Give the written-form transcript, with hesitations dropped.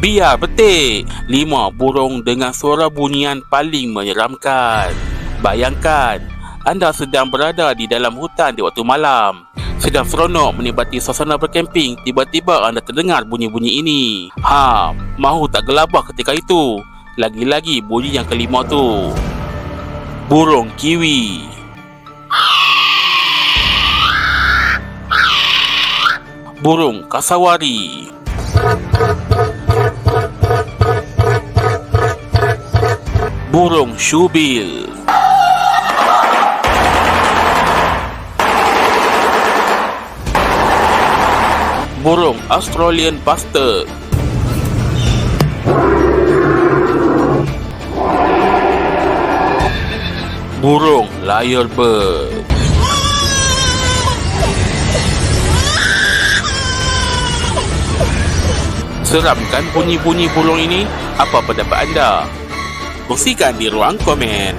Biar betik. 5 burung dengan suara bunyian paling menyeramkan. Bayangkan, anda sedang berada di dalam hutan di waktu malam. Sedang seronok menikmati suasana berkemping. Tiba-tiba anda terdengar bunyi-bunyi ini. Mahu tak gelabah ketika itu. Lagi-lagi bunyi yang kelima tu. Burung kiwi. Burung kasawari. Burung syubil. Burung Australian bustard. Burung lyrebird. Seram kan bunyi-bunyi burung ini? Apa pendapat anda? Kongsikan di ruang komen.